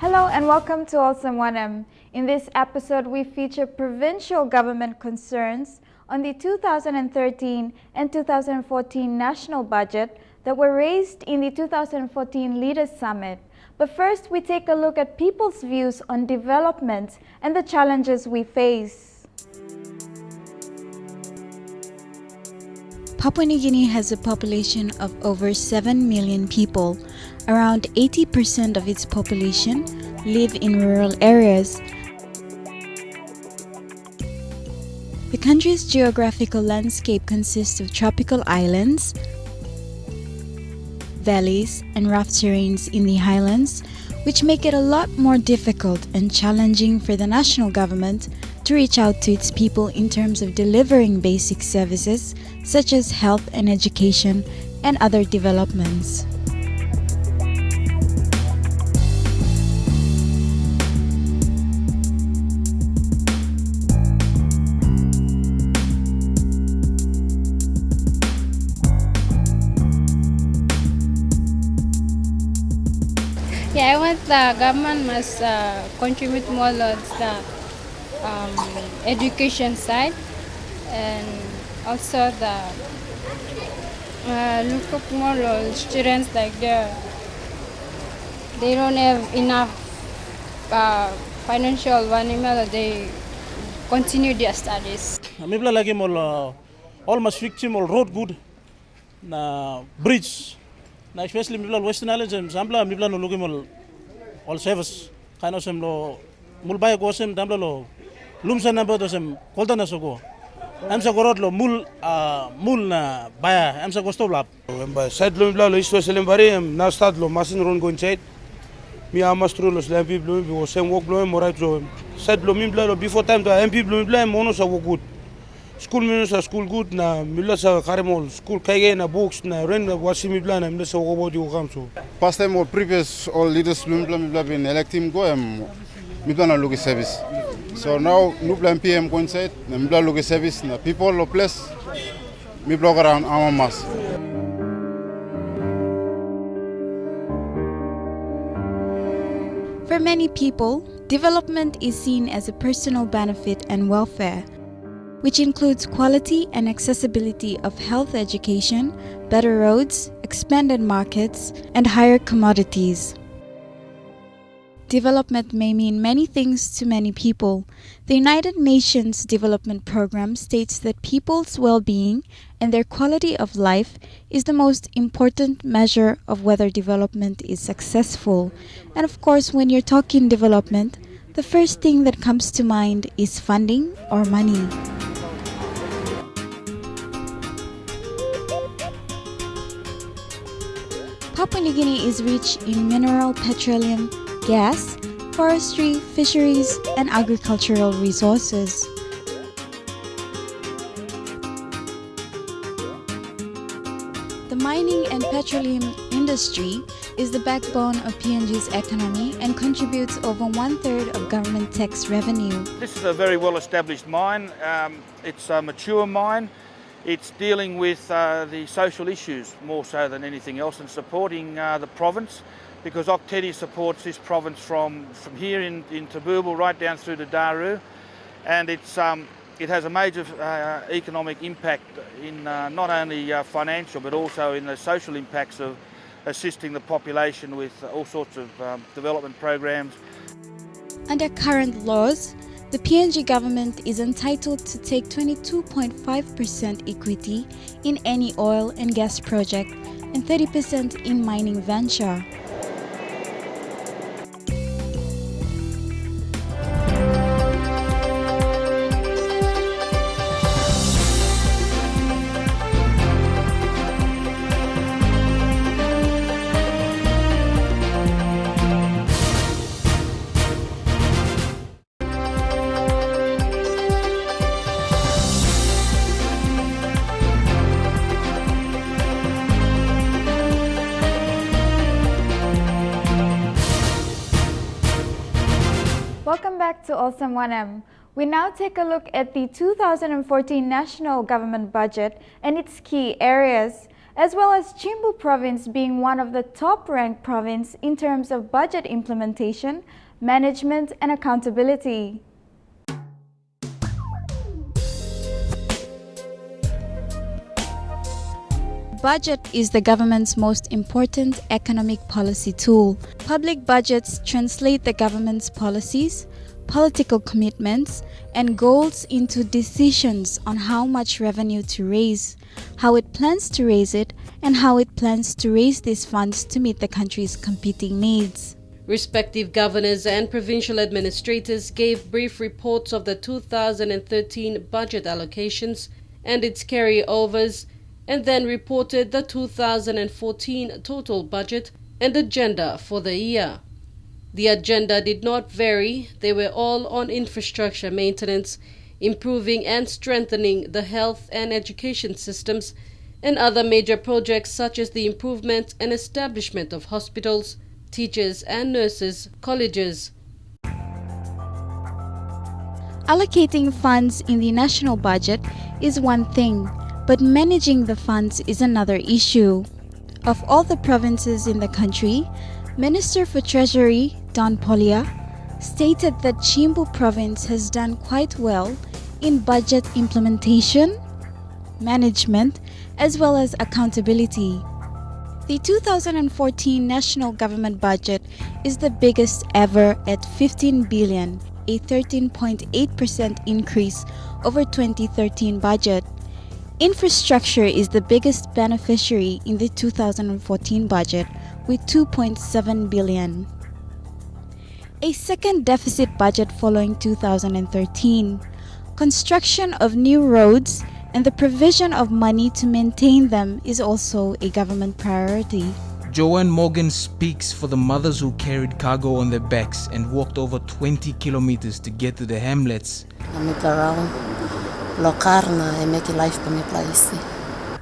Hello and welcome to Awesome 1M. In this episode, we feature provincial government concerns on the 2013 and 2014 national budget that were raised in the 2014 Leaders Summit. But first, we take a look at people's views on development and the challenges we face. Papua New Guinea has a population of over 7 million people. Around 80% of its population live in rural areas. The country's geographical landscape consists of tropical islands, valleys, and rough terrains in the highlands, which make it a lot more difficult and challenging for the national government to reach out to its people in terms of delivering basic services such as health and education and other developments. Yeah, I want the government must contribute more towards the education side, and also the look up more students like they don't have enough financial money, they continue their studies. Mibla lagi mol almost victim mol road good na bridge na especially mibla Western Islands sambla mibla no lugi mol all service kind of sem lo mulbay ko sem damla lo lumsa na bodo sem kolta na sogo amsa gorot lo mul na baya amsa gosto lap emba side lo mibla lo isto selem bari na stad lo masin ron go inside mi amastro lo slampi blo bi sem wok blo mo right lo side lo mibla lo before time to MP blo mibla mono sa wo good school minister school good na mila sa karemol school kage na books na ren wasi mibla na mila sa wo bodi wo kamso past time or previous all leaders mibla been elect him go mibla na logi service so now nubla PM go inside na mibla logi service na people lo place mibla around our mass. For many people, development is seen as a personal benefit and welfare, which includes quality and accessibility of health education, better roads, expanded markets, and higher commodities. Development may mean many things to many people. The United Nations Development Programme states that people's well-being and their quality of life is the most important measure of whether development is successful. And of course, when you're talking development, the first thing that comes to mind is funding or money. Papua New Guinea is rich in mineral, petroleum, gas, forestry, fisheries, and agricultural resources. The mining and petroleum industry is the backbone of PNG's economy and contributes over 1/3 of government tax revenue. This is a very well-established mine. It's a mature mine. It's dealing with the social issues more so than anything else and supporting the province, because Oktedi supports this province from here in Tabubu right down through to Daru, and it has a major economic impact in not only financial but also in the social impacts of assisting the population with all sorts of development programs. Under current laws, the PNG government is entitled to take 22.5% equity in any oil and gas project and 30% in mining venture. Welcome back to Awesome 1M. We now take a look at the 2014 national government budget and its key areas. as well as Chimbu province being one of the top-ranked province in terms of budget implementation, management, and accountability. Budget is the government's most important economic policy tool. Public budgets translate the government's policies, political commitments, and goals into decisions on how much revenue to raise, how it plans to raise it, and how it plans to raise these funds to meet the country's competing needs. Respective governors and provincial administrators gave brief reports of the 2013 budget allocations and its carryovers, and then reported the 2014 total budget and agenda for the year. The agenda did not vary. They were all on infrastructure maintenance, improving and strengthening the health and education systems, and other major projects such as the improvement and establishment of hospitals, teachers and nurses, colleges. Allocating funds in the national budget is one thing, but managing the funds is another issue. Of all the provinces in the country, Minister for Treasury, Don Polia, stated that Chimbu province has done quite well in budget implementation, management, as well as accountability. The 2014 national government budget is the biggest ever at 15 billion, a 13.8% increase over 2013 budget. Infrastructure is the biggest beneficiary in the 2014 budget with 2.7 billion. A second deficit budget following 2013. Construction of new roads and the provision of money to maintain them is also a government priority. Joanne Morgan speaks for the mothers who carried cargo on their backs and walked over 20 kilometers to get to the hamlets.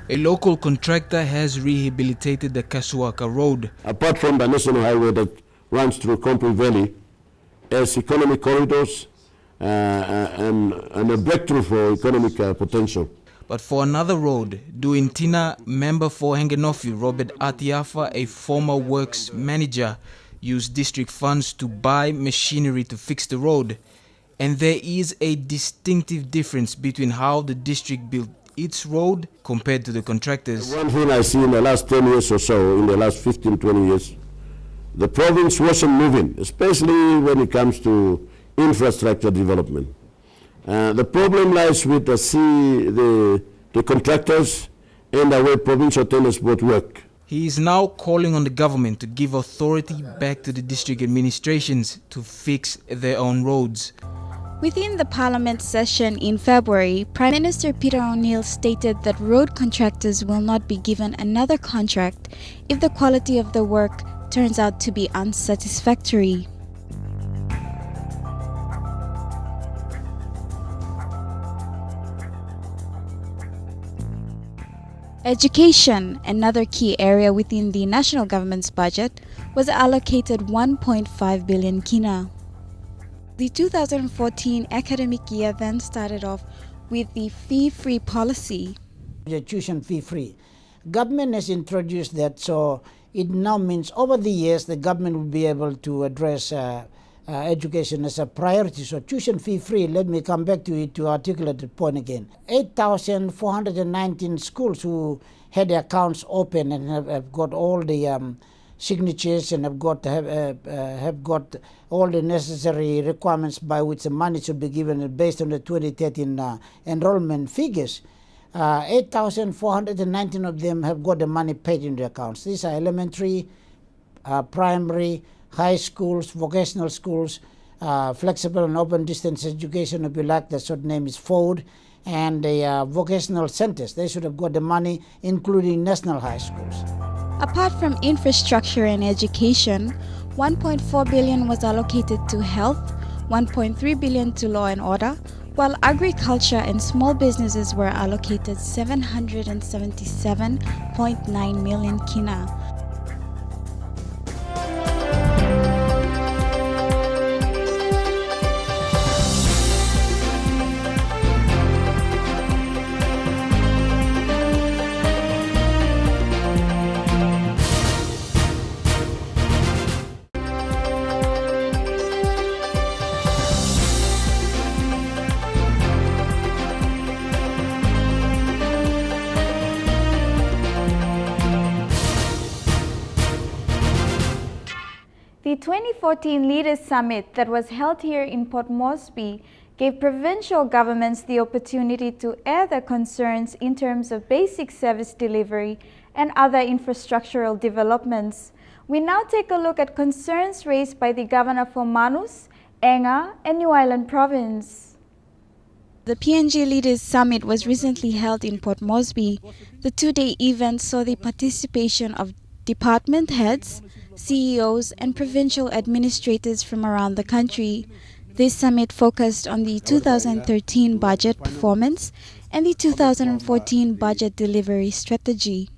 A local contractor has rehabilitated the Kasuaka Road. Apart from the national highway that runs through Kompong Valley, as economic corridors and a breakthrough for economic potential. But for another road, Duintina member for Hengenofi, Robert Atiafa, a former works manager, used district funds to buy machinery to fix the road. And there is a distinctive difference between how the district built its road compared to the contractors. One thing I see in the last 10 years or so, in the last 15, 20 years, the province wasn't moving, especially when it comes to infrastructure development. The problem lies with the contractors and the way provincial tenders both work. He is now calling on the government to give authority back to the district administrations to fix their own roads. Within the Parliament session in February, Prime Minister Peter O'Neill stated that road contractors will not be given another contract if the quality of the work turns out to be unsatisfactory. Education, another key area within the national government's budget, was allocated 1.5 billion kina. The 2014 academic year then started off with the fee-free policy. The tuition fee-free. Government has introduced that, so it now means over the years the government will be able to address education as a priority. So tuition fee-free, let me come back to it to articulate the point again. 8,419 schools who had their accounts open and have got all the signatures and have got all the necessary requirements by which the money should be given based on the 2013 enrollment figures. 8,419 of them have got the money paid in their accounts. These are elementary, primary, high schools, vocational schools, flexible and open distance education, if you like, the short name is FODE, and the vocational centers. They should have got the money, including national high schools. Apart from infrastructure and education, 1.4 billion was allocated to health, 1.3 billion to law and order, while agriculture and small businesses were allocated 777.9 million kina. 2014 Leaders Summit that was held here in Port Moresby gave provincial governments the opportunity to air their concerns in terms of basic service delivery and other infrastructural developments. We now take a look at concerns raised by the Governor for Manus, Enga and New Ireland Province. The PNG Leaders Summit was recently held in Port Moresby. The two-day event saw the participation of department heads, CEOs and provincial administrators from around the country. This summit focused on the 2013 budget performance and the 2014 budget delivery strategy.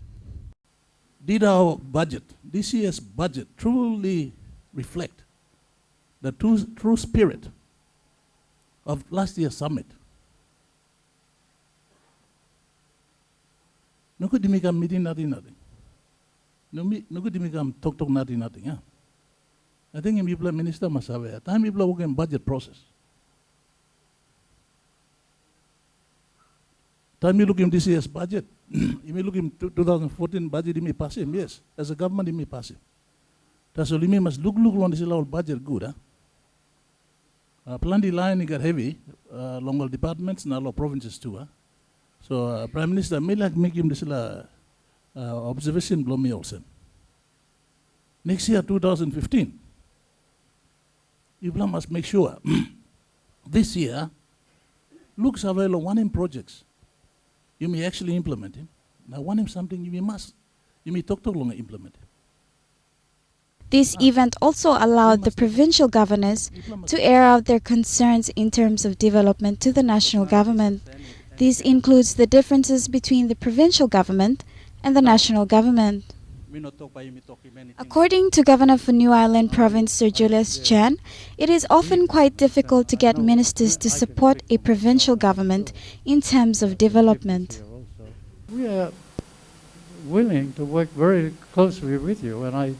Did our budget, this year's budget, truly reflect the true spirit of last year's summit? No good dimikam meeting nothing. No good dimikam talk nothing. Yeah? I think the people minister must have a time people work in budget process. Time you look in this year's budget, you may look in 2014 budget, you may pass him, yes. As a government, you may pass him. That's all you must look on this level budget good. Plan the line, you got heavy, local departments and all provinces too. So Prime Minister may like make him this observation blow me also. Next year, 2015, you must make sure this year looks available one in projects. You may actually implement him. Now one him something you may talk longer implement it. This event also allowed the provincial governors to air out their concerns in terms of development to the national government. This includes the differences between the provincial government and the national government. According to Governor for New Ireland Province Sir Julius Chan, it is often quite difficult to get ministers to support a provincial government in terms of development. We are willing to work very closely with you, and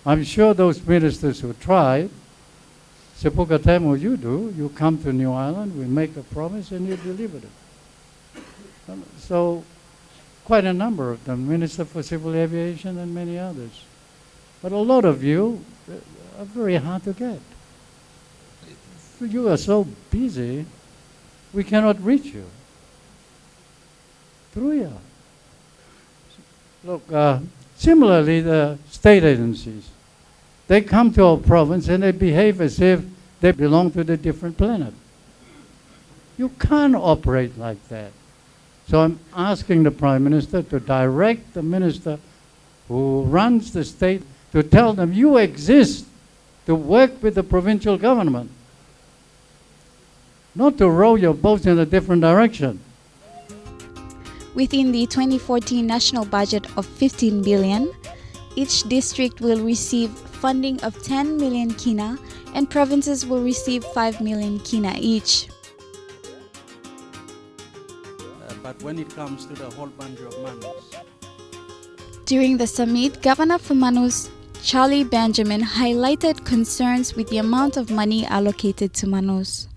I'm sure those ministers who try, Sepukatemo you do, you come to New Ireland, we make a promise and you deliver it. So quite a number of them, Minister for Civil Aviation and many others. But a lot of you are very hard to get. You are so busy, we cannot reach you. Through you. Look, similarly, the state agencies, they come to our province and they behave as if they belong to the different planet. You can't operate like that. So I'm asking the Prime Minister to direct the minister who runs the state to tell them you exist to work with the provincial government, not to row your boats in a different direction. Within the 2014 national budget of 15 billion, each district will receive funding of 10 million kina and provinces will receive 5 million kina each. But when it comes to the whole boundary of Manus. During the summit, Governor for Manus, Charlie Benjamin, highlighted concerns with the amount of money allocated to Manus.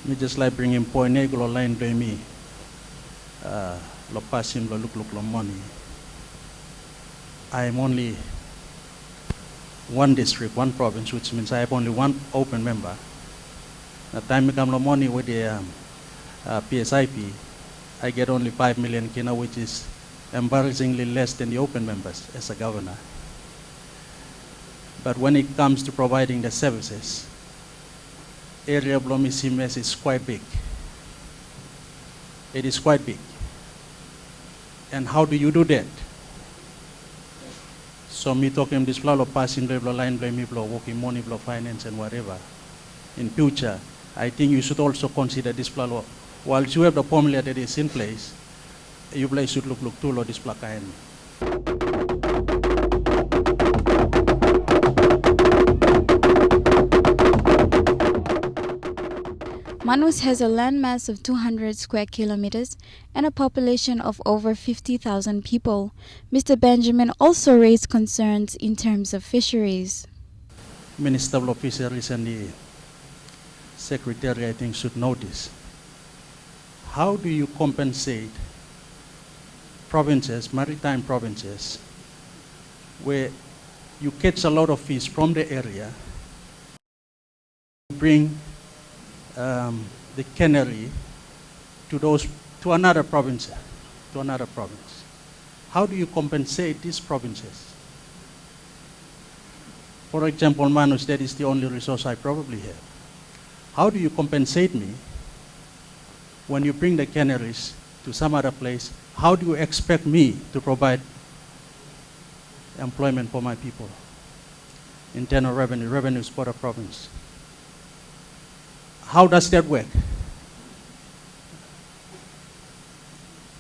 Me just like bringing point negro line to me. Lo pasim lo look lo money. I am only one district, one province, which means I have only one open member. The time I come lo money with the PSIP, I get only 5 million kina, which is embarrassingly less than the open members as a governor. But when it comes to providing the services, area of Lomisimes is quite big. It is quite big. And how do you do that? So me talking this flow of passing blah line blame me blow working money blow finance and whatever. In future, I think you should also consider this flow. While you have the formula that is in place, you should look to this plakain. Manus has a landmass of 200 square kilometers and a population of over 50,000 people. Mr. Benjamin also raised concerns in terms of fisheries. Minister of Fisheries and the Secretary, I think, should notice. How do you compensate provinces, maritime provinces, where you catch a lot of fish from the area, bring the cannery to another province, How do you compensate these provinces? For example, Manus, that is the only resource I probably have. How do you compensate me when you bring the canneries to some other place? How do you expect me to provide employment for my people? Internal revenues for the province. How does that work?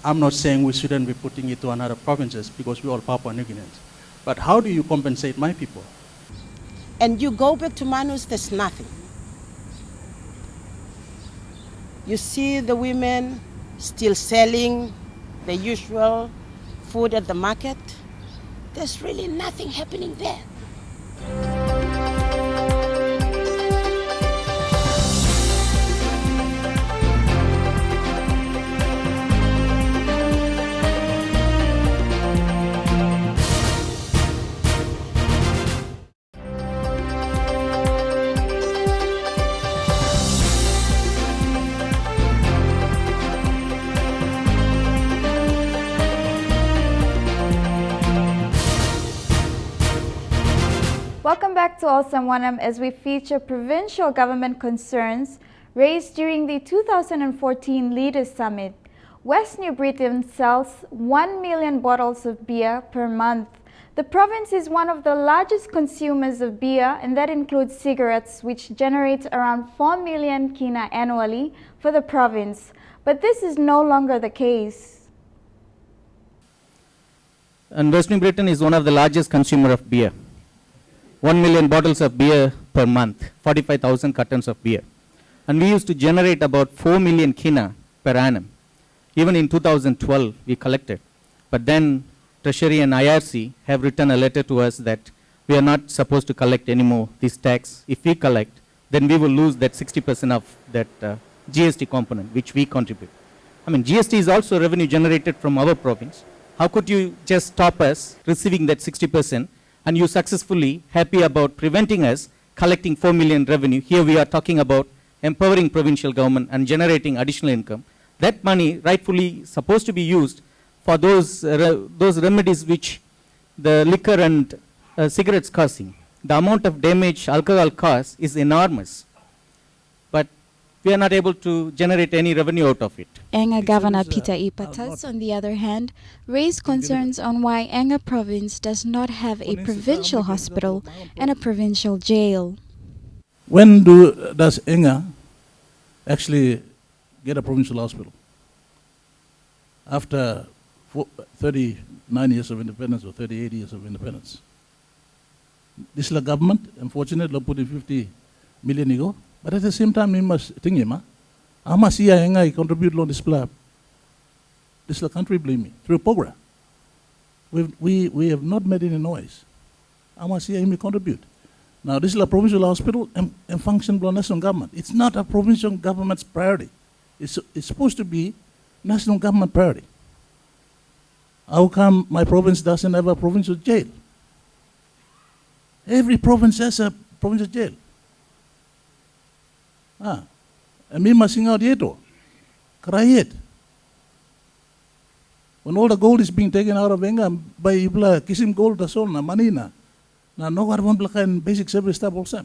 I'm not saying we shouldn't be putting it to another provinces because we're all Papua New Guineans. But how do you compensate my people? And you go back to Manus, there's nothing. You see the women still selling the usual food at the market. There's really nothing happening there. Welcome back to Awesome Wanam as we feature provincial government concerns raised during the 2014 Leaders Summit. West New Britain sells 1 million bottles of beer per month. The province is one of the largest consumers of beer, and that includes cigarettes, which generates around 4 million kina annually for the province. But this is no longer the case. And West New Britain is one of the largest consumer of beer. 1 million bottles of beer per month, 45,000 cartons of beer. And we used to generate about 4 million kina per annum. Even in 2012, we collected. But then Treasury and IRC have written a letter to us that we are not supposed to collect anymore this tax. If we collect, then we will lose that 60% of that GST component, which we contribute. I mean, GST is also revenue generated from our province. How could you just stop us receiving that 60%? And you successfully happy about preventing us collecting 4 million revenue. Here we are talking about empowering provincial government and generating additional income. That money rightfully supposed to be used for those remedies which the liquor and cigarettes causing. The amount of damage alcohol cause is enormous. But we are not able to generate any revenue out of it. Enga Governor Peter Ipatas, on the other hand, raised concerns on why Enga province does not have a provincial hospital and a provincial jail. When does Enga actually get a provincial hospital? After 39 years of independence or 38 years of independence. This is the government, unfortunately, put in 50 million ago. But at the same time, we must think, I contribute on this plan. This is the country blame me through program. We have not made any noise. I must contribute. Now, this is a provincial hospital and function for national government. It's not a provincial government's priority. It's supposed to be national government priority. How come my province doesn't have a provincial jail? Every province has a provincial jail. And me must sing out yeto. Cry it. When all the gold is being taken out of Enga by Ibla, Kisim gold, the soul, na manina. Now, no one won't basic service stuff also.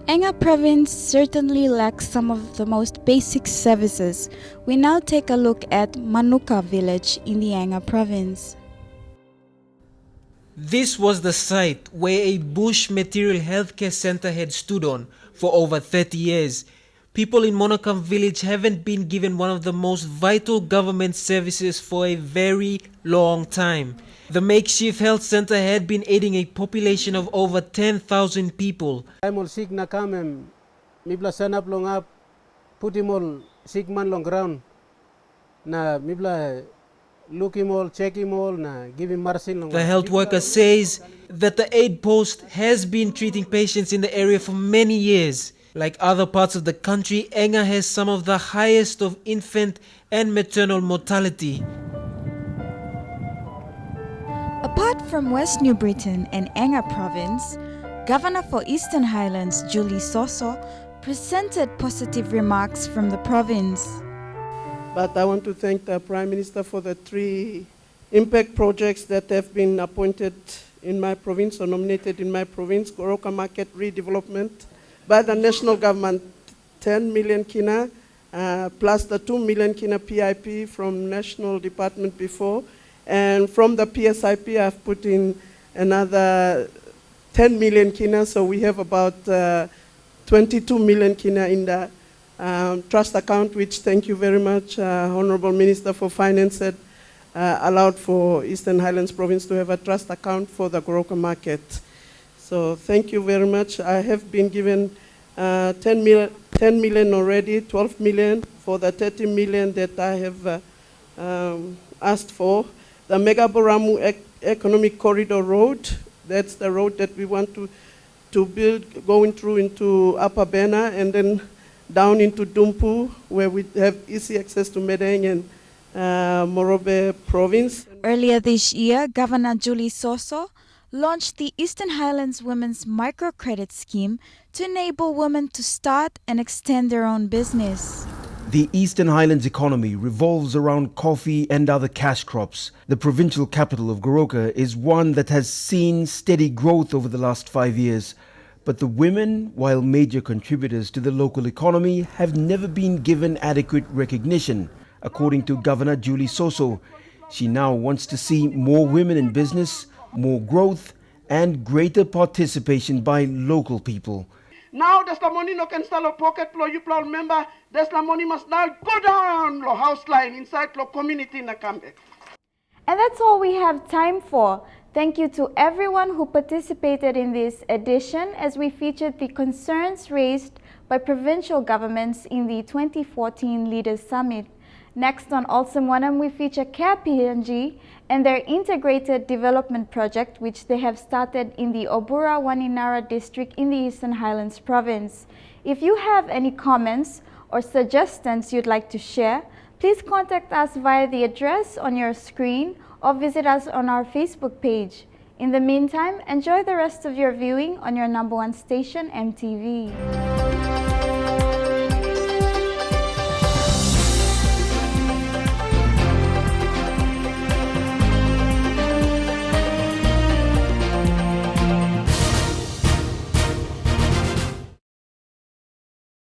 Enga province certainly lacks some of the most basic services. We now take a look at Manuka village in the Enga province. This was the site where a Bush Material Healthcare Center had stood on for over 30 years. People in Monokam village haven't been given one of the most vital government services for a very long time. The makeshift health center had been aiding a population of over 10,000 people. I'm all sick na kamem. Mibla sanap long up, put him all sick man long ground. Na mibla look him all, check him all, na give him marcin long. The health worker says that the aid post has been treating patients in the area for many years. Like other parts of the country, Enga has some of the highest of infant and maternal mortality. Apart Heard from West New Britain and Enga Province, Governor for Eastern Highlands Julie Soso presented positive remarks from the province. But I want to thank the Prime Minister for the 3 impact projects that have been appointed in my province or nominated in my province. Goroka Market redevelopment by the national government, 10 million kina, plus the 2 million kina PIP from national department before. And from the PSIP, I've put in another 10 million kina, so we have about 22 million kina in the trust account, which thank you very much, Honorable Minister for Finance said allowed for Eastern Highlands Province to have a trust account for the Goroka Market. So thank you very much. I have been given 10 million already, 12 million for the 30 million that I have asked for. The Mega Boramu Economic Corridor Road, that's the road that we want to build going through into Upper Bena and then down into Dumpu, where we have easy access to Medang and Morobe province. Earlier this year, Governor Julie Soso launched the Eastern Highlands Women's Microcredit Scheme to enable women to start and extend their own business. The Eastern Highlands economy revolves around coffee and other cash crops. The provincial capital of Goroka is one that has seen steady growth over the last 5 years. But the women, while major contributors to the local economy, have never been given adequate recognition, according to Governor Julie Soso. She now wants to see more women in business, more growth, and greater participation by local people. Now there's the money no can start a pocket plow, you plow member, there's the money must now go down the house line inside the community in the camp. And that's all we have time for. Thank you to everyone who participated in this edition as we featured the concerns raised by provincial governments in the 2014 Leaders Summit. Next on Awesome Wanam, we feature Care PNG and their integrated development project, which they have started in the Obura Waninara district in the Eastern Highlands province. If you have any comments or suggestions you'd like to share, please contact us via the address on your screen or visit us on our Facebook page. In the meantime, enjoy the rest of your viewing on your #1 station, MTV.